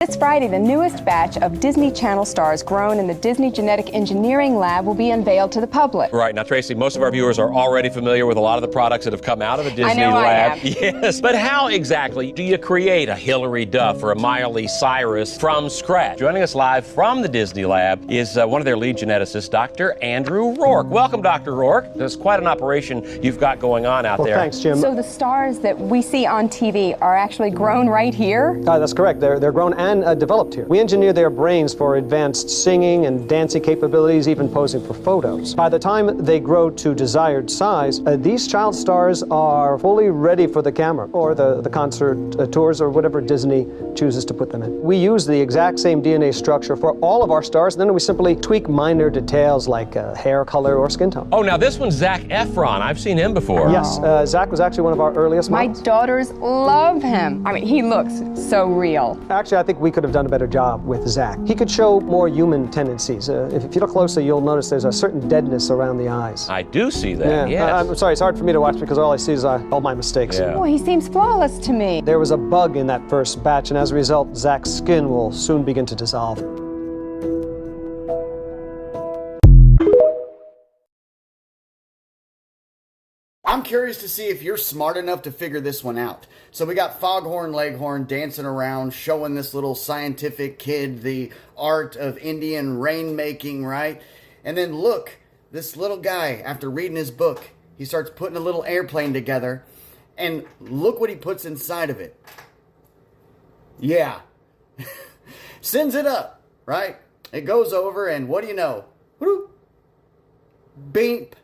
This Friday, the newest batch of Disney Channel stars grown in the Disney Genetic Engineering Lab will be unveiled to the public. Right. Now, Tracy, most of our viewers are already familiar with a lot of the products that have come out of the Disney Lab. Yes, but how exactly do you create a Hilary Duff or a Miley Cyrus from scratch? Joining us live from the Disney Lab is one of their lead geneticists, Dr. Andrew Rourke. Welcome, Dr. Rourke. There's quite an operation you've got going on out there. Thanks, Jim. So the stars that we see on TV are actually grown right here? That's correct. They're grown and developed here. We engineer their brains for advanced singing and dancing capabilities, even posing for photos. By the time they grow to desired size, these child stars are fully ready for the camera or the concert tours or whatever Disney chooses to put them in. We use the exact same DNA structure for all of our stars, and then we simply tweak minor details like hair color or skin tone. Oh, now this one's Zac Efron. I've seen him before. Yes, Zac was actually one of our earliest models. My daughters love him. I mean, he looks so real. Actually, I think we could have done a better job with Zac. He could show more human tendencies. If you look closely, you'll notice there's a certain deadness around the eyes. I do see that, yes. I'm sorry, it's hard for me to watch because all I see is all my mistakes. Yeah. Oh, he seems flawless to me. There was a bug in that first batch, and as a result, Zac's skin will soon begin to dissolve. I'm curious to see if you're smart enough to figure this one out. So we got Foghorn Leghorn dancing around, showing this little scientific kid the art of Indian rainmaking, right? And then look, this little guy, after reading his book, he starts putting a little airplane together, and look what he puts inside of it. Yeah. Sends it up, right? It goes over, and what do you know? Whoop. Beep.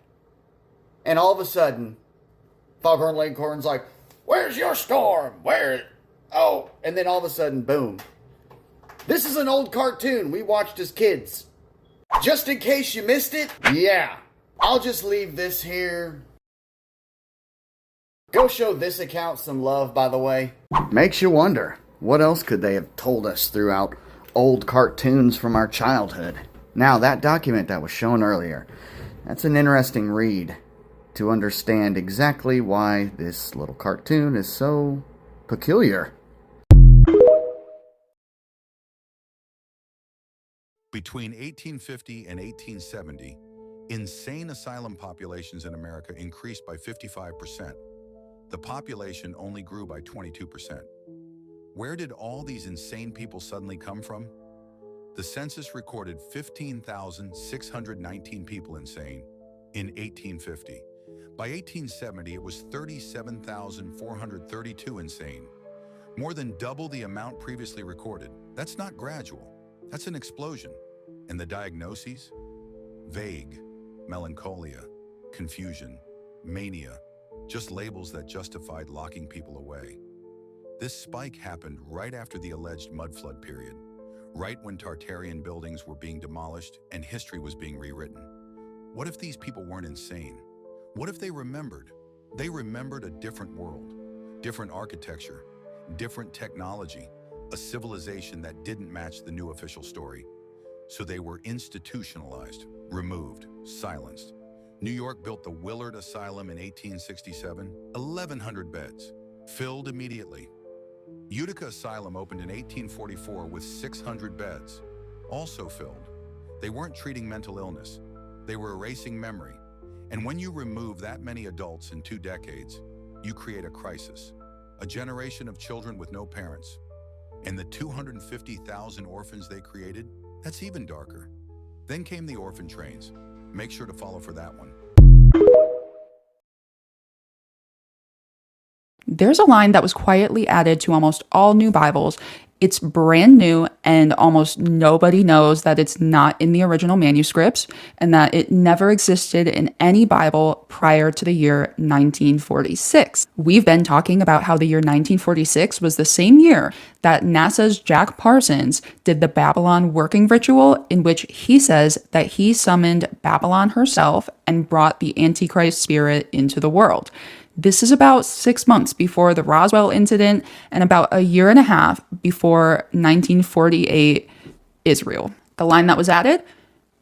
And all of a sudden, Foghorn Leghorn's like, "Where's your storm? Where?" Oh, and then all of a sudden, boom. This is an old cartoon we watched as kids. Just in case you missed it, yeah. I'll just leave this here. Go show this account some love, by the way. Makes you wonder, what else could they have told us throughout old cartoons from our childhood? Now, that document that was shown earlier, that's an interesting read to understand exactly why this little cartoon is so peculiar. Between 1850 and 1870, insane asylum populations in America increased by 55%. The population only grew by 22%. Where did all these insane people suddenly come from? The census recorded 15,619 people insane in 1850. By 1870, it was 37,432 insane, more than double the amount previously recorded. That's not gradual, that's an explosion. And the diagnoses? Vague, melancholia, confusion, mania, just labels that justified locking people away. This spike happened right after the alleged mud flood period, right when Tartarian buildings were being demolished and history was being rewritten. What if these people weren't insane? What if they remembered? They remembered a different world, different architecture, different technology, a civilization that didn't match the new official story. So they were institutionalized, removed, silenced. New York built the Willard Asylum in 1867, 1,100 beds, filled immediately. Utica Asylum opened in 1844 with 600 beds, also filled. They weren't treating mental illness, they were erasing memory. And when you remove that many adults in 2 decades, you create a crisis, a generation of children with no parents. And the 250,000 orphans they created, that's even darker. Then came the orphan trains. Make sure to follow for that one. There's a line that was quietly added to almost all new Bibles. It's brand new, and almost nobody knows that it's not in the original manuscripts and that it never existed in any Bible prior to the year 1946. We've been talking about how the year 1946 was the same year that NASA's Jack Parsons did the Babylon working ritual, in which he says that he summoned Babylon herself and brought the Antichrist spirit into the world. This is about 6 months before the Roswell incident and about a year and a half before 1948 Israel. The line that was added: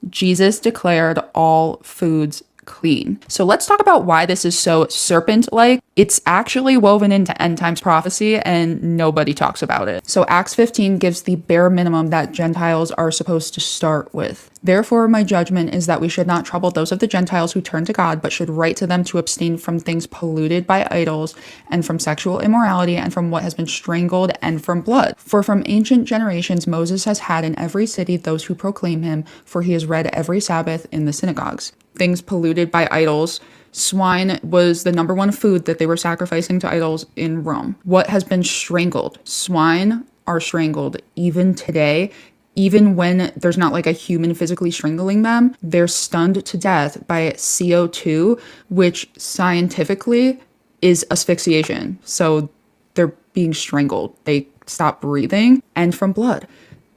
Jesus declared all foods clean. So let's talk about why this is so serpent-like. It's actually woven into end times prophecy and nobody talks about it. So Acts 15 gives the bare minimum that Gentiles are supposed to start with. Therefore, my judgment is that we should not trouble those of the Gentiles who turn to God, but should write to them to abstain from things polluted by idols, and from sexual immorality, and from what has been strangled, and from blood. For from ancient generations Moses has had in every city those who proclaim him, for he is read every Sabbath in the synagogues. Things polluted by idols. Swine was the number one food that they were sacrificing to idols in Rome. What has been strangled? Swine are strangled even today. Even when there's not like a human physically strangling them, they're stunned to death by CO2, which scientifically is asphyxiation. So they're being strangled. They stop breathing. And from blood.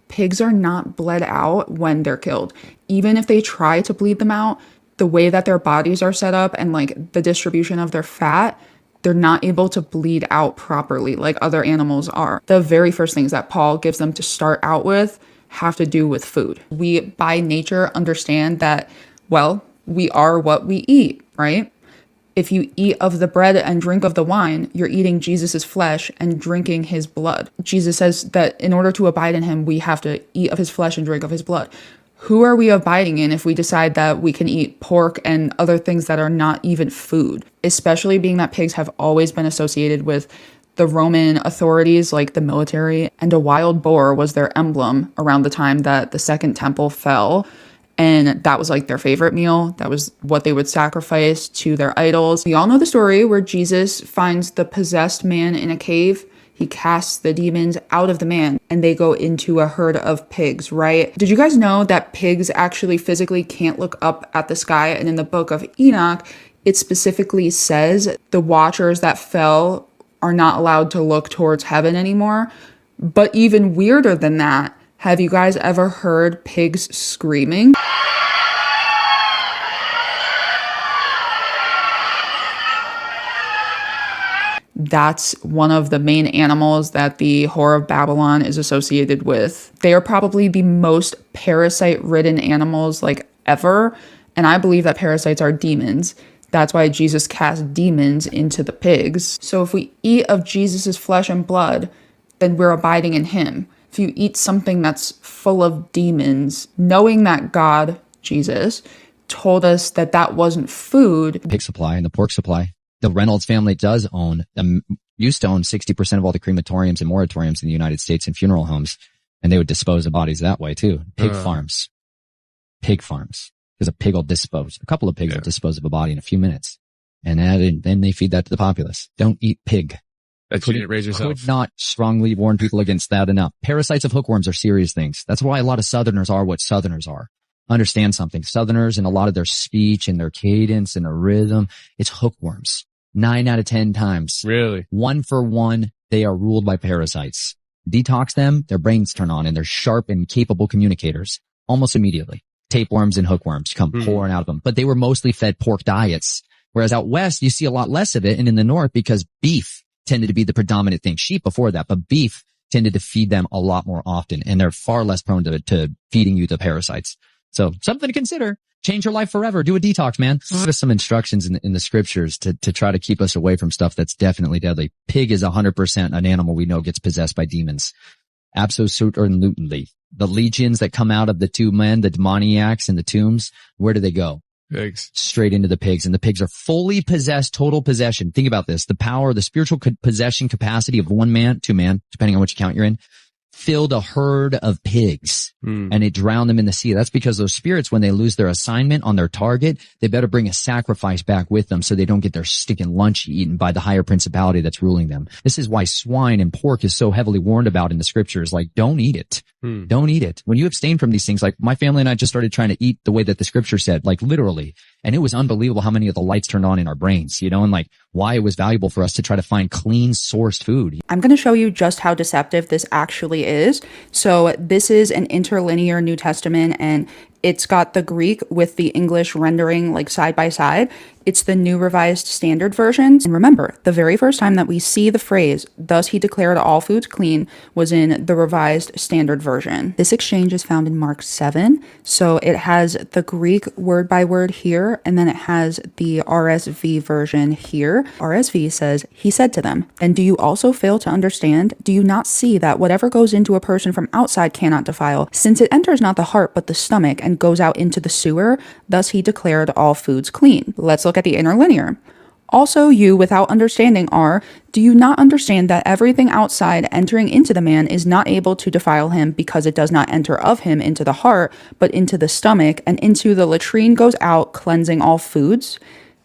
Pigs are not bled out when they're killed. Even if they try to bleed them out, the way that their bodies are set up and like the distribution of their fat, they're not able to bleed out properly like other animals are. The very first things that Paul gives them to start out with have to do with food. We by nature understand that, well, we are what we eat, right? If you eat of the bread and drink of the wine, you're eating Jesus's flesh and drinking his blood. Jesus says that in order to abide in him, we have to eat of his flesh and drink of his blood. Who are we abiding in if we decide that we can eat pork and other things that are not even food? Especially being that pigs have always been associated with the Roman authorities, like the military, and a wild boar was their emblem around the time that the Second Temple fell. And that was like their favorite meal. That was what they would sacrifice to their idols. We all know the story where Jesus finds the possessed man in a cave. He casts the demons out of the man and they go into a herd of pigs, right? Did you guys know that pigs actually physically can't look up at the sky? And in the book of Enoch, it specifically says the watchers that fell are not allowed to look towards heaven anymore. But even weirder than that, have you guys ever heard pigs screaming? That's one of the main animals that the Whore of Babylon is associated with. They are probably the most parasite-ridden animals like ever. And I believe that parasites are demons. That's why Jesus cast demons into the pigs. So if we eat of Jesus's flesh and blood, then we're abiding in him. If you eat something that's full of demons, knowing that God, Jesus, told us that that wasn't food. Pig supply and the pork supply. The Reynolds family does own, used to own 60% of all the crematoriums and moratoriums in the United States and funeral homes. And they would dispose of bodies that way too. Pig farms. Pig farms. Because a pig will a couple of pigs will dispose of a body in a few minutes. And then they feed that to the populace. Don't eat pig. Raise yourself. Could not strongly warn people against that enough. Parasites of hookworms are serious things. That's why a lot of Southerners are what Southerners are. Understand something. Southerners and a lot of their speech and their cadence and their rhythm, it's hookworms. 9 out of 10 times. Really? 1 for 1, they are ruled by parasites. Detox them, their brains turn on and they're sharp and capable communicators almost immediately. Tapeworms and hookworms come pouring out of them, but they were mostly fed pork diets. Whereas out west, you see a lot less of it. And in the north, because beef tended to be the predominant thing, sheep before that, but beef tended to feed them a lot more often. And they're far less prone to feeding you the parasites. So something to consider. Change your life forever. Do a detox, man. There's some instructions in the scriptures to try to keep us away from stuff that's definitely deadly. Pig is 100% an animal we know gets possessed by demons. Absolutely. The legions that come out of the two men, the demoniacs in the tombs, where do they go? Pigs. Straight into the pigs. And the pigs are fully possessed, total possession. Think about this. The power, the spiritual possession capacity of 1 man, 2 man, depending on which account you're in, filled a herd of pigs and it drowned them in the sea. That's because those spirits, when they lose their assignment on their target, they better bring a sacrifice back with them so they don't get their stinking lunch eaten by the higher principality that's ruling them. This is why swine and pork is so heavily warned about in the scriptures. Like, don't eat it. Don't eat it. When you abstain from these things, like my family and I just started trying to eat the way that the scripture said, like literally. And it was unbelievable how many of the lights turned on in our brains, you know, and like why it was valuable for us to try to find clean sourced food. I'm going to show you just how deceptive this actually is. So this is an interlinear New Testament and It's got the Greek with the English rendering like side by side. It's the New Revised Standard Version. And remember, the very first time that we see the phrase, "Thus he declared all foods clean," was in the Revised Standard Version. This exchange is found in Mark 7. So it has the Greek word by word here, and then it has the RSV version here. RSV says, "He said to them, and do you also fail to understand? Do you not see that whatever goes into a person from outside cannot defile, since it enters not the heart but the stomach and goes out into the sewer? Thus he declared all foods clean." Let's look at the interlinear. "Also you without understanding are, do you not understand that everything outside entering into the man is not able to defile him, because it does not enter of him into the heart, but into the stomach, and into the latrine goes out, cleansing all foods?"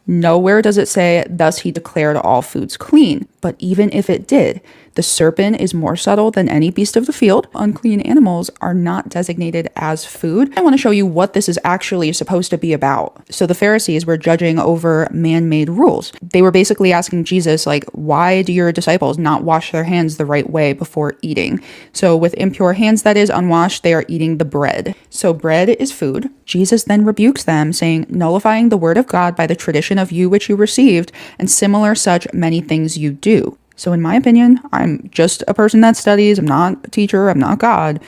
Nowhere does it say, "Thus he declared all foods clean." But even if it did, the serpent is more subtle than any beast of the field. Unclean animals are not designated as food. I want to show you what this is actually supposed to be about. So the Pharisees were judging over man-made rules. They were basically asking Jesus, like, why do your disciples not wash their hands the right way before eating? So with impure hands, that is unwashed, they are eating the bread. So bread is food. Jesus then rebukes them, saying, "Nullifying the word of God by the tradition of you which you received, and similar such many things you do." So in my opinion, I'm just a person that studies. I'm not a teacher. I'm not God.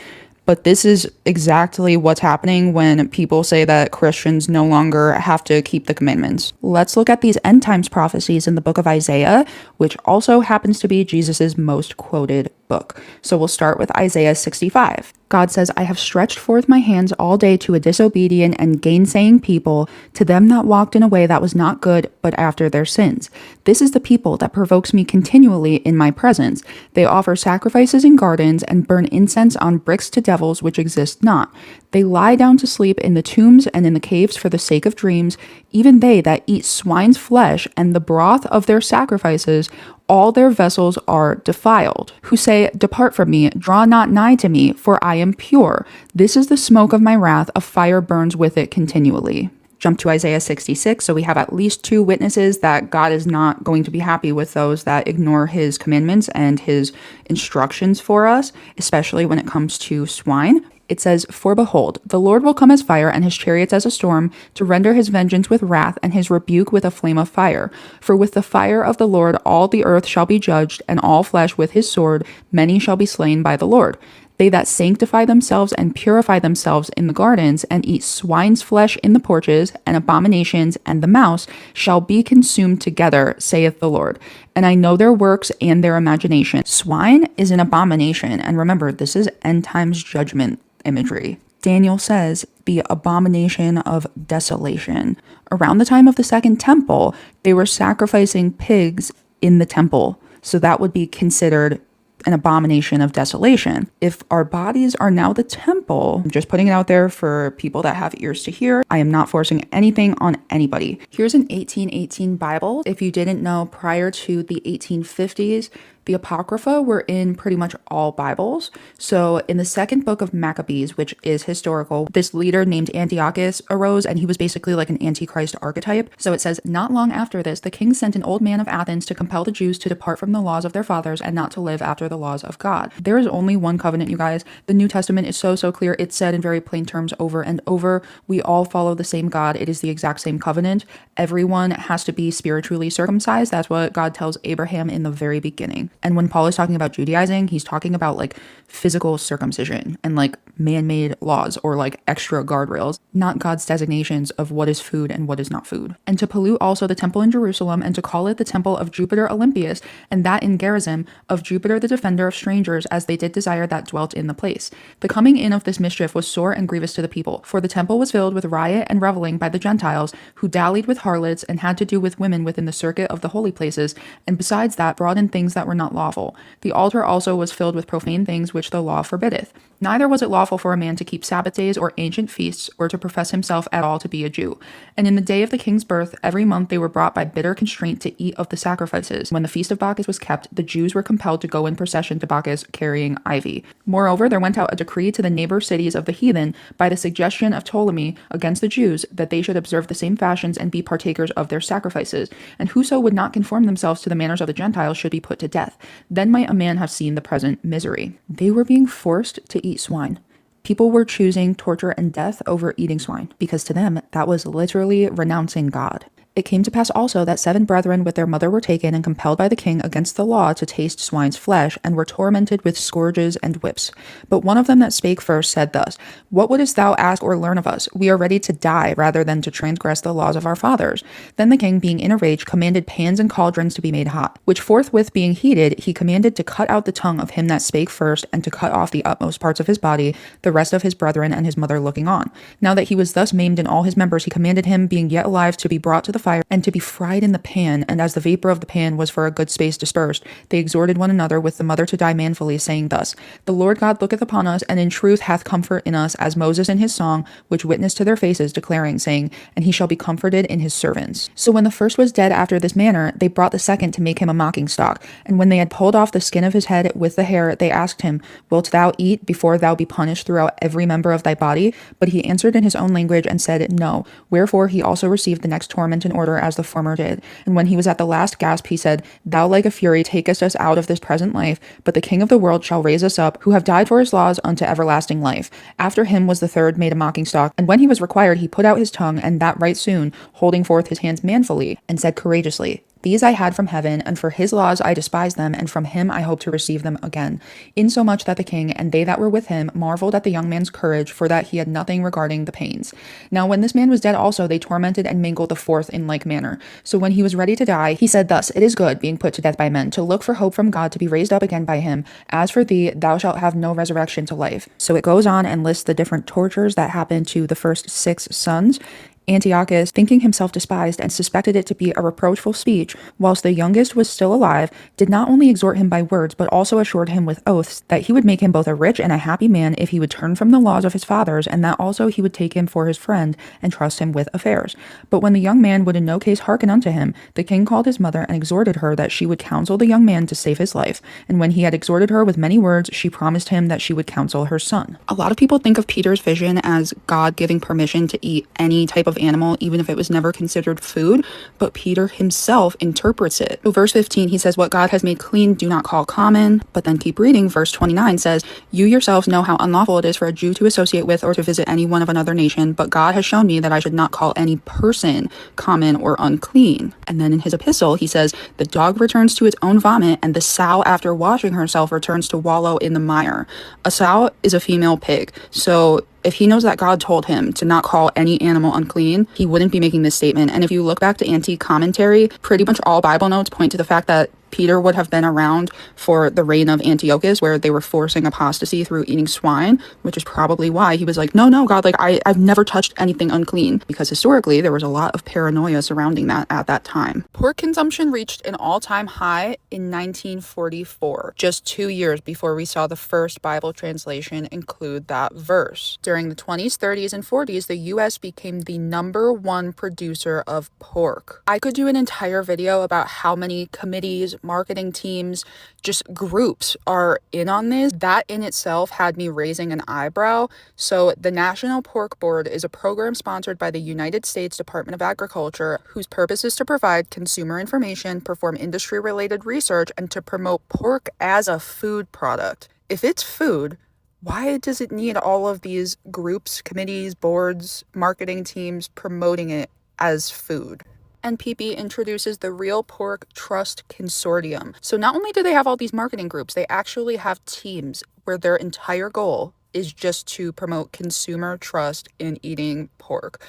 But this is exactly what's happening when people say that Christians no longer have to keep the commandments. Let's look at these end times prophecies in the book of Isaiah, which also happens to be Jesus's most quoted book. So we'll start with Isaiah 65. God says, "I have stretched forth my hands all day to a disobedient and gainsaying people, to them that walked in a way that was not good, but after their sins. This is the people that provokes me continually in my presence. They offer sacrifices in gardens and burn incense on bricks to devils which exist not. They lie down to sleep in the tombs and in the caves for the sake of dreams. Even they that eat swine's flesh and the broth of their sacrifices, all their vessels are defiled, who say, 'Depart from me, draw not nigh to me, for I am pure. This is the smoke of my wrath, a fire burns with it continually.'" Jump to Isaiah 66. So we have at least two witnesses that God is not going to be happy with those that ignore his commandments and his instructions for us, especially when it comes to swine. It says, "For behold, the Lord will come as fire, and his chariots as a storm, to render his vengeance with wrath, and his rebuke with a flame of fire. For with the fire of the Lord all the earth shall be judged, and all flesh with his sword, many shall be slain by the Lord. They that sanctify themselves and purify themselves in the gardens, and eat swine's flesh in the porches, and abominations, and the mouse, shall be consumed together, saith the Lord. And I know their works and their imagination." Swine is an abomination, and remember, this is end times judgment imagery. Daniel says, "the abomination of desolation." Around the time of the Second Temple, they were sacrificing pigs in the temple. So that would be considered an abomination of desolation. If our bodies are now the temple, I'm just putting it out there for people that have ears to hear. I am not forcing anything on anybody. Here's an 1818 Bible. If you didn't know, prior to the 1850s, the Apocrypha were in pretty much all Bibles. So in the second book of Maccabees, which is historical, this leader named Antiochus arose, and he was basically like an Antichrist archetype. So it says, "Not long after this, the king sent an old man of Athens to compel the Jews to depart from the laws of their fathers and not to live after the laws of God." There is only one covenant, you guys. The New Testament is so clear. It's said in very plain terms over and over. We all follow the same God. It is the exact same covenant. Everyone has to be spiritually circumcised. That's what God tells Abraham in the very beginning. And when Paul is talking about Judaizing, he's talking about like physical circumcision and like man-made laws or like extra guardrails, not God's designations of what is food and what is not food. "And to pollute also the temple in Jerusalem, and to call it the temple of Jupiter Olympius, and that in Gerizim of Jupiter the defender of strangers, as they did desire that dwelt in the place. The coming in of this mischief was sore and grievous to the people, for the temple was filled with riot and reveling by the Gentiles, who dallied with harlots and had to do with women within the circuit of the holy places, and besides that brought in things that were not lawful. The altar also was filled with profane things which the law forbiddeth. Neither was it lawful for a man to keep Sabbath days or ancient feasts, or to profess himself at all to be a Jew. And in the day of the king's birth, every month they were brought by bitter constraint to eat of the sacrifices. When the feast of Bacchus was kept, the Jews were compelled to go in procession to Bacchus carrying ivy. Moreover, there went out a decree to the neighbor cities of the heathen by the suggestion of Ptolemy against the Jews, that they should observe the same fashions and be partakers of their sacrifices. And whoso would not conform themselves to the manners of the Gentiles should be put to death. Then might a man have seen the present misery." They were being forced to eat swine. People were choosing torture and death over eating swine because to them, that was literally renouncing God. It came to pass also that 7 brethren with their mother were taken and compelled by the king against the law to taste swine's flesh, and were tormented with scourges and whips. But one of them that spake first said thus, What wouldest thou ask or learn of us? We are ready to die rather than to transgress the laws of our fathers. Then the king, being in a rage, commanded pans and cauldrons to be made hot, which forthwith being heated, he commanded to cut out the tongue of him that spake first, and to cut off the utmost parts of his body, the rest of his brethren and his mother looking on. Now that he was thus maimed in all his members, he commanded him, being yet alive, to be brought to the fire, and to be fried in the pan, and as the vapor of the pan was for a good space dispersed, they exhorted one another with the mother to die manfully, saying thus, The Lord God looketh upon us, and in truth hath comfort in us, as Moses in his song, which witnessed to their faces, declaring, saying, And he shall be comforted in his servants. So when the first was dead after this manner, they brought the second to make him a mocking stock, and when they had pulled off the skin of his head with the hair, they asked him, Wilt thou eat before thou be punished throughout every member of thy body? But he answered in his own language, and said, No. Wherefore he also received the next torment in order as the former did. And when he was at the last gasp, he said, Thou like a fury takest us out of this present life, but the King of the world shall raise us up, who have died for his laws unto everlasting life. After him was the third made a mocking stock, and when he was required, he put out his tongue, and that right soon, holding forth his hands manfully, and said courageously, These I had from heaven, and for his laws I despised them, and from him I hope to receive them again. Insomuch that the king and they that were with him marveled at the young man's courage, for that he had nothing regarding the pains. Now when this man was dead also, they tormented and mangled the fourth in like manner. So when he was ready to die, he said thus, It is good, being put to death by men, to look for hope from God to be raised up again by him. As for thee, thou shalt have no resurrection to life. So it goes on and lists the different tortures that happened to the first 6 sons. Antiochus, thinking himself despised and suspected it to be a reproachful speech, whilst the youngest was still alive, did not only exhort him by words, but also assured him with oaths that he would make him both a rich and a happy man if he would turn from the laws of his fathers, and that also he would take him for his friend and trust him with affairs. But when the young man would in no case hearken unto him, the king called his mother and exhorted her that she would counsel the young man to save his life. And when he had exhorted her with many words, she promised him that she would counsel her son. A lot of people think of Peter's vision as God giving permission to eat any type of animal, even if it was never considered food, but Peter himself interprets it. So verse 15, he says, What God has made clean, do not call common. But then keep reading. Verse 29 says, You yourselves know how unlawful it is for a Jew to associate with or to visit any one of another nation, but God has shown me that I should not call any person common or unclean. And then in his epistle, he says, The dog returns to its own vomit, and the sow after washing herself returns to wallow in the mire. A sow is a female pig. So if he knows that God told him to not call any animal unclean, he wouldn't be making this statement. And if you look back to antique commentary, pretty much all Bible notes point to the fact that Peter would have been around for the reign of Antiochus, where they were forcing apostasy through eating swine, which is probably why he was like, no, God, like I've never touched anything unclean, because historically there was a lot of paranoia surrounding that at that time. Pork consumption reached an all-time high in 1944, just 2 years before we saw the first Bible translation include that verse. During the 20s, 30s, and 40s, the U.S. became the #1 producer of pork. I could do an entire video about how many committees, marketing teams, just groups are in on this. That in itself had me raising an eyebrow. So the National Pork Board is a program sponsored by the United States Department of Agriculture, whose purpose is to provide consumer information, perform industry-related research, and to promote pork as a food product. If it's food, why does it need all of these groups, committees, boards, marketing teams promoting it as food? NPB introduces the Real Pork Trust Consortium. So not only do they have all these marketing groups, they actually have teams where their entire goal is just to promote consumer trust in eating pork.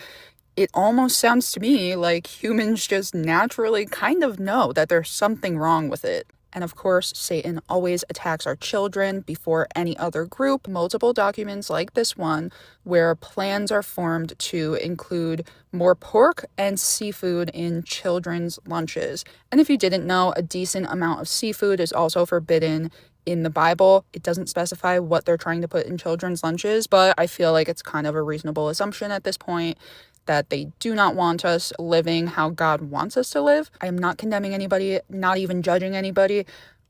It almost sounds to me like humans just naturally kind of know that there's something wrong with it. And of course, Satan always attacks our children before any other group. Multiple documents like this one, where plans are formed to include more pork and seafood in children's lunches. And if you didn't know, a decent amount of seafood is also forbidden in the Bible. It doesn't specify what they're trying to put in children's lunches, but I feel like it's kind of a reasonable assumption at this point that they do not want us living how God wants us to live. I am not condemning anybody, not even judging anybody.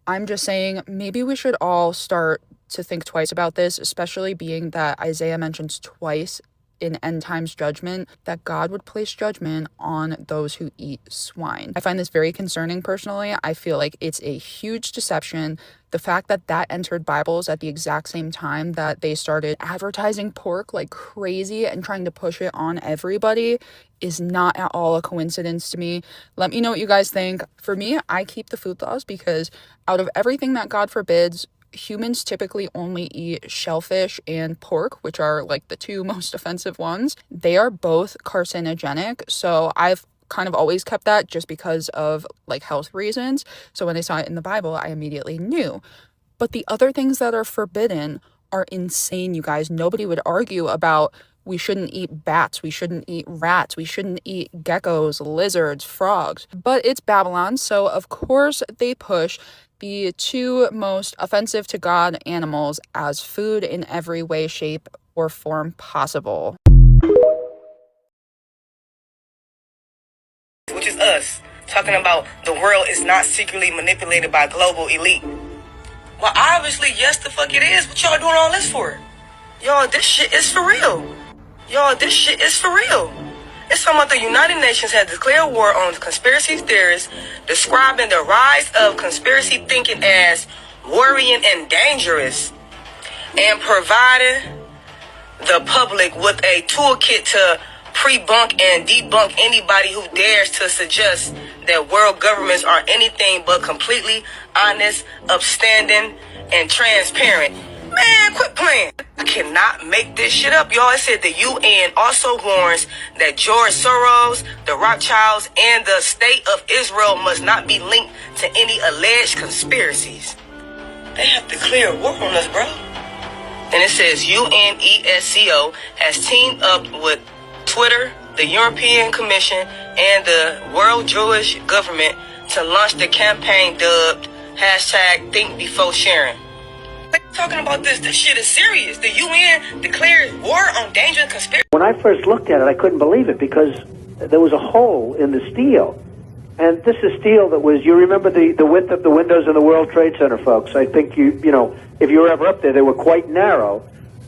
I'm just saying maybe we should all start to think twice about this, especially being that Isaiah mentions twice in end times judgment, that God would place judgment on those who eat swine. I find this very concerning personally. I feel like it's a huge deception. The fact that that entered Bibles at the exact same time that they started advertising pork like crazy and trying to push it on everybody is not at all a coincidence to me. Let me know what you guys think. For me, I keep the food laws because out of everything that God forbids, humans typically only eat shellfish and pork, which are like the two most offensive ones. They are both carcinogenic. So I've kind of always kept that just because of like health reasons. So when I saw it in the Bible, I immediately knew. But the other things that are forbidden are insane, you guys. Nobody would argue about we shouldn't eat bats, we shouldn't eat rats, we shouldn't eat geckos, lizards, frogs. But it's Babylon, so of course they push the two most offensive to God animals as food in every way, shape, or form possible. Which is us, talking about the world is not secretly manipulated by global elite. Well, obviously, yes, the fuck it is. What y'all doing all this for? Y'all, this shit is for real. Y'all, this shit is for real. It's talking about the United Nations has declared war on conspiracy theorists, describing the rise of conspiracy thinking as worrying and dangerous, and providing the public with a toolkit to pre-bunk and debunk anybody who dares to suggest that world governments are anything but completely honest, upstanding, and transparent. Man, quit playing. I cannot make this shit up, y'all. It said the UN also warns that George Soros, the Rothschilds, and the state of Israel must not be linked to any alleged conspiracies. They have declared war on us, bro. And it says UNESCO has teamed up with Twitter, the European Commission, and the World Jewish Government to launch the campaign dubbed #ThinkBeforeSharing. Talking about this shit is serious. The UN declares war on dangerous conspiracy. When I first looked at it, I couldn't believe it because there was a hole in the steel. And this is steel that was, you remember the width of the windows in the World Trade Center, folks. I think you know, if you were ever up there, they were quite narrow.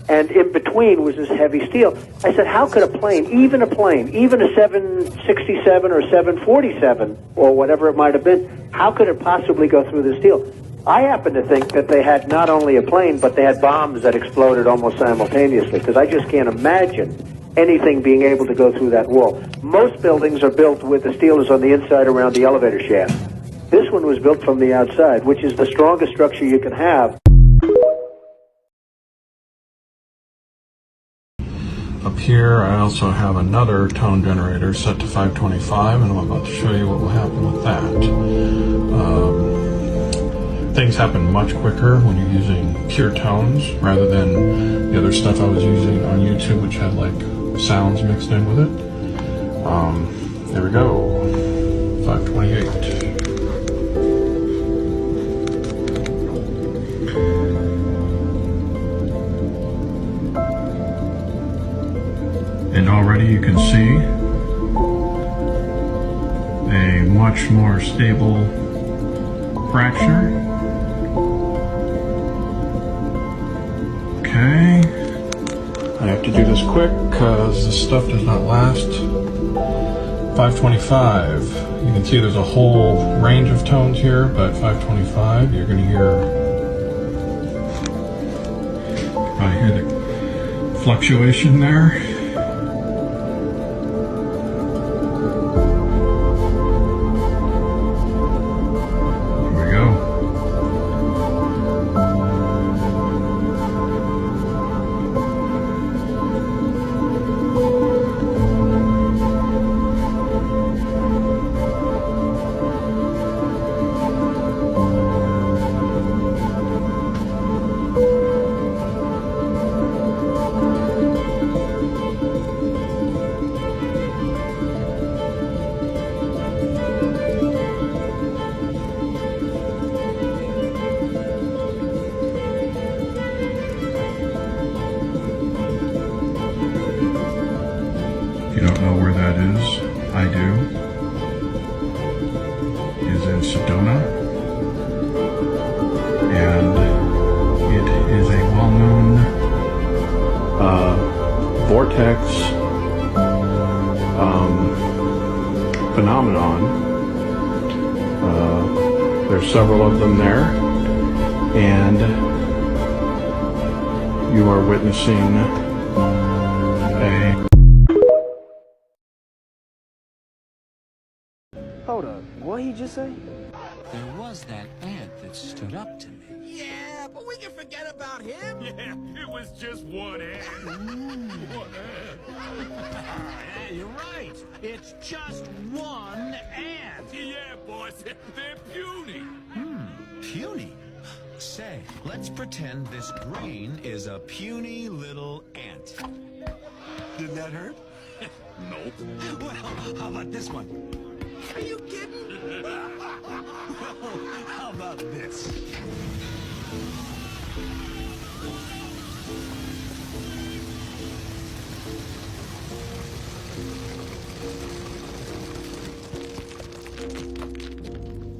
And in between was this heavy steel. I said, how could a plane, even a 767 or 747 or whatever it might have been, how could it possibly go through the steel? I happen to think that they had not only a plane, but they had bombs that exploded almost simultaneously, because I just can't imagine anything being able to go through that wall. Most buildings are built with the steel is on the inside around the elevator shaft. This one was built from the outside, which is the strongest structure you can have. Up here, I also have another tone generator set to 525, and I'm about to show you what will happen with that. Things happen much quicker when you're using pure tones rather than the other stuff I was using on YouTube, which had like sounds mixed in with it. There we go, 528. And already you can see a much more stable fracture. Okay, I have to do this quick because this stuff does not last. 525, you can see there's a whole range of tones here, but 525, you're going to hear, probably hear the fluctuation there. If you don't know where that is, I do. It is in Sedona, and it is a well-known vortex vortex phenomenon. There's several of them there, and you are witnessing a... Hold up, what he just say? There was that ant that stood up to me. Yeah, but we can forget about him. Yeah, it was just one ant. One ant. Yeah, you're right. It's just one ant. Yeah, boss, they're puny. Puny? Say, let's pretend this grain is a puny little ant. Did that hurt? Nope. Well, how about this one? Are you kidding? Well, how about this?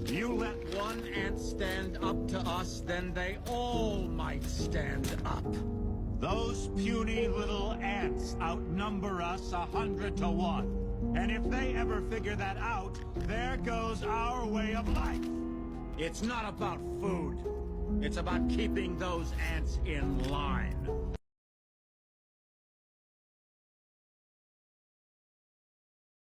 You let one ant stand up to us, then they all might stand up. Those puny little ants outnumber us 100 to 1. And if they ever figure that out, there goes our way of life. It's not about food. It's about keeping those ants in line.